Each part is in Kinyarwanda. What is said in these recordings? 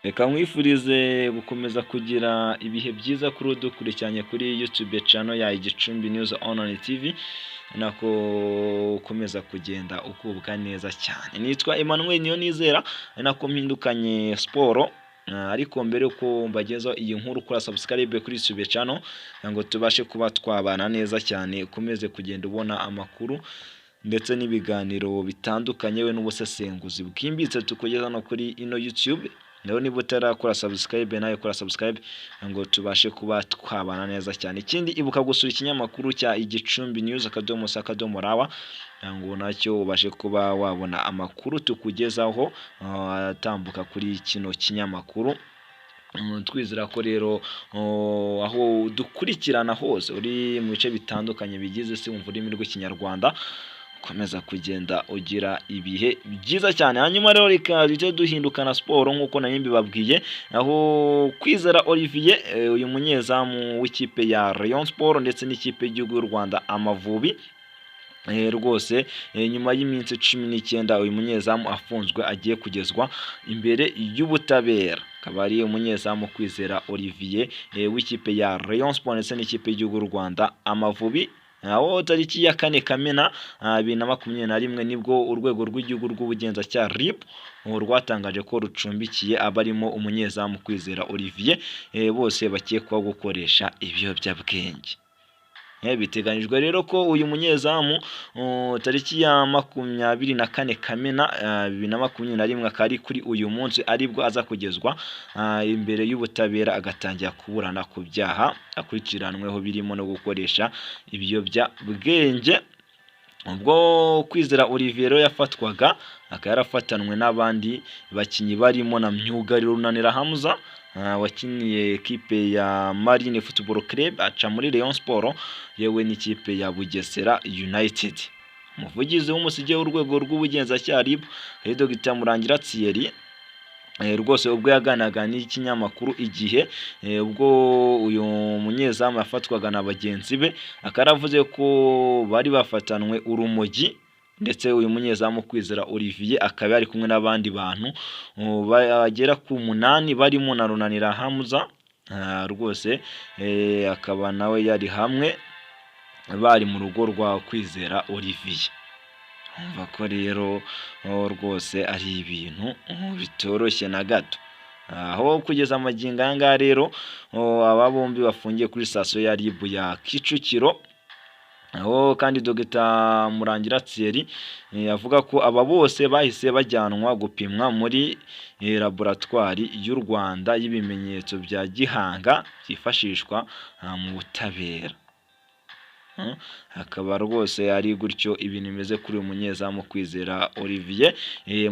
Reka nkwifurize gukomeza kugira ibihe byiza kuri udukurikiranye kuri YouTube channel ya Igicumbi News Online TV, nako ukomeza kugenda ukubwa neza cyane. Nitwa Emmanuel Niyonizera, nako mpindukanye siporo, ariko mbere yuko mbagezaho iyi nkuru kuri subscribe kuri YouTube channel ngo tubashe kuba twabana neza cyane, ukomeze kugenda ubona amakuru ndetse n'ibiganiro bitandukanye we n'ubusesenguzi bwimbitse tukugeza no kuri ino YouTube. Naho niba utarakora subscribe nayo kora subscribe ngo tubashe kuba twabana neza cyane. Ikindi ibuka gusura ikinyamakuru cya Igicumbi News _rawa ngo nacyo ubashe kuba wabona amakuru tukugezaho atambuka kuri kino kinyamakuru. Twizera ko rero aho dukurikirana hose uri mu bice bitandukanye bigize isi wumva ururimi rw'ikinyarwanda, komeza kugenda ugira ibihe byiza cyane. Hanyuma rero reka duhite duhindukana siporo nk'uko nari mbibabwiye, aho Kwizera Olivier uyu munyezamu w'ikipe ya Rayon Sport ndetse n'ikipe y'igihugu y'u Rwanda Amavubi, rwose nyuma y'iminsi 19 uyu munyezamu afunzwe agiye kugezwa imbere y'ubutabera. Akaba ari umunyezamu Kwizera Olivier w'ikipe ya Rayon Sport ndetse n'ikipe y'igihugu y'u Rwanda Amavubi. Aho tariki ya 4 Kamena 2021 nibwo urwego rw'igihugu rw'ubugenzacyaha RIB rwatangaje ko rucumbikiye abarimo umunyezamu Kwizera Olivier bose bakekwaho gukoresha ibiyobyabwenge. Biteganyijwe rero ko uyu munyezamu tariki ya 24 Kamena 2021 akari kuri uyu munsi aribwo aza kugezwa imbere y'ubutabera agatangira kuburana ku byaha akurikiranweho birimo no gukoresha ibiyobyabwenge. Ubwo Kwizera Olivier yafatwaga akaba yarafatanwe n'abandi bakinyi barimo na myugariro Runanira Hamza wakiniye ekipe ya Marine Football Club aca muri Rayon Sport yewe n'ikipe ya Bugesera United. Umuvugizi w'umusige w'urwego rw'ubugenzacyaha RIB Dr Murangira Thierry rwose ubwo yaganaga n'ikinyamakuru Igihe ubwo uyu munyezamu yafatwaga na bagenzi be, akaravuze ko bari bafatanwe urumogi ndetse uyu munyezamu Kwizera Olivier akaba yari kumwe n'abandi bantu bagera ku 8 barimo na Runanira Hamza rwose akaba nawe yari hamwe bari mu rugo rwa Kwizera Olivier. Umva ko rero rwose ari ibintu bitoroshye na gato, aho kugeza amagingo aya ngaya rero aba bombi bafungiye kuri sitasiyo ya RIB ya Kicukiro. Aho kandi Dr Murangira Thierry avuga ko aba bose bahise bajyanwa gupimwa muri laboratwari y'u Rwanda y'ibimenyetso bya gihanga byifashishwa mu butabera. Akaba rwose ari gutyo ibintu bimeze kuri uyu munyezamu Kwizera Olivier.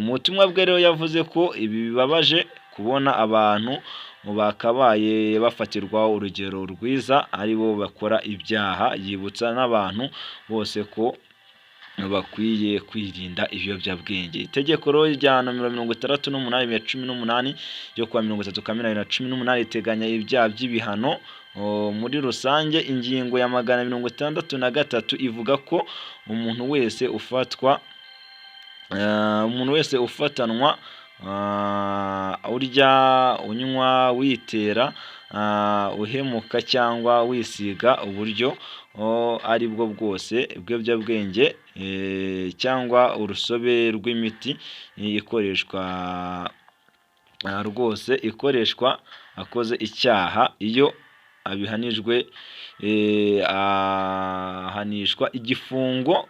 Mu butumwa bwe rero yavuze ko ibi bibabaje kubona abantu bakabaye bafatirwa urugero rwiza aribo bakora ibyaha, yibutsa n'abantu bose ko bakwiye kwirinda ibiyobyabwenge. Itegeko rya nomero 68/2018 ryo kuwa 30 Kamena 2018 iteganya ibyaha by'ibihano muri rusange. Ingingo ya 163 ivuga ko umuntu wese ufatanwa urya, unywa, witera, uhemuka cyangwa wisiga uburyo ari bwo bwose bw'ibiyobyabwenge cyangwa urusobe rw'imiti ikoreshwa akoze icyaha, iyo abihanijwe ahanishwa igifungo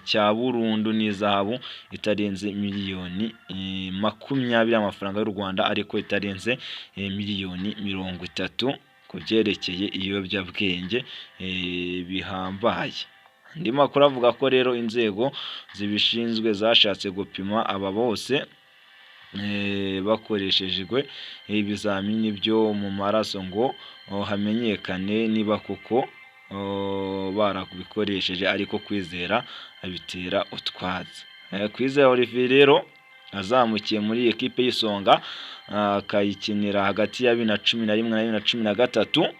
cya burundu n'izahabu itarenze miliyoni 20 y'amafaranga y'u Rwanda, ariko itarenze miliyoni 30 ku byerekeye ibiyobyabwenge bihambaye. Andi makuru avuga ko rero inzego zibishinzwe zashatse gupima aba bose bakoreshejwe ibizamini byo mu maraso ngo hamenyekane niba koko barakubikoresheje, ariko Kwizera abitera utwatsi. Kwizera Olivier rero azamukiye muri ekipe y'Isonga akayikinira hagati ya 2011 na 2013.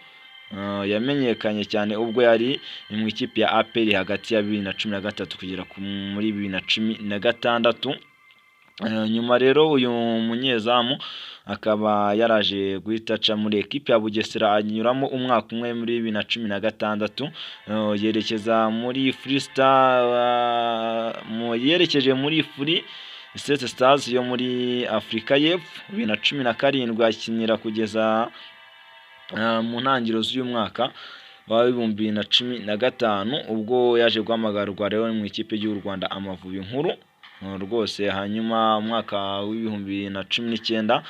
Yamenyekanye cyane ubwo yari mu ikipe ya APR hagati ya 2013 kugera muri 2016. Nyuma rero uyu munyezamu akaba yaraje guhita aca muri ekipe ya Bugesera anyuramo umwaka umwe muri 2016, yerekeza muri yerekeje muri Free State Stars yo muri Afurika y'Epfo 2017 akinira kugeza mu ntangiriro z'uyu mwaka wa 2015 ubwo yaje guhamagarwa rero mu ikipe y'u Rwanda Amavubi nkuru rwose. Hanyuma umwaka w'2019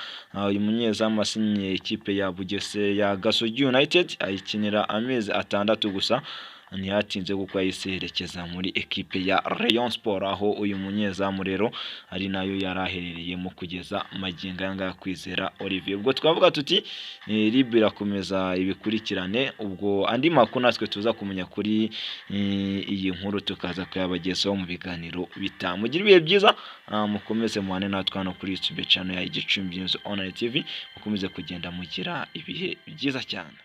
uyu munyezamu asinye ikipe ya Bugesera ya Gasogi United ayikinira amezi 6 gusa, ntiyatinze kuko yahise yerekeza muri ekipe ya Rayon Sport, aho uyu munyezamu rero ari nayo yaraherereyemo kugeza magingo aya Kwizera Olivier. Ubwo twavuga tuti RIB irakomeza ibikurikirane, ubwo andi makuru natwe tuza kumenya kuri iyi nkuru tukaza kuyabagezaho mu biganiro bitamugira ibihe byiza. Mukomeze muhane natwe hano kuri YouTube channel ya Igicumbi News Online TV, mukomeze kugenda mugira ibihe byiza cyane.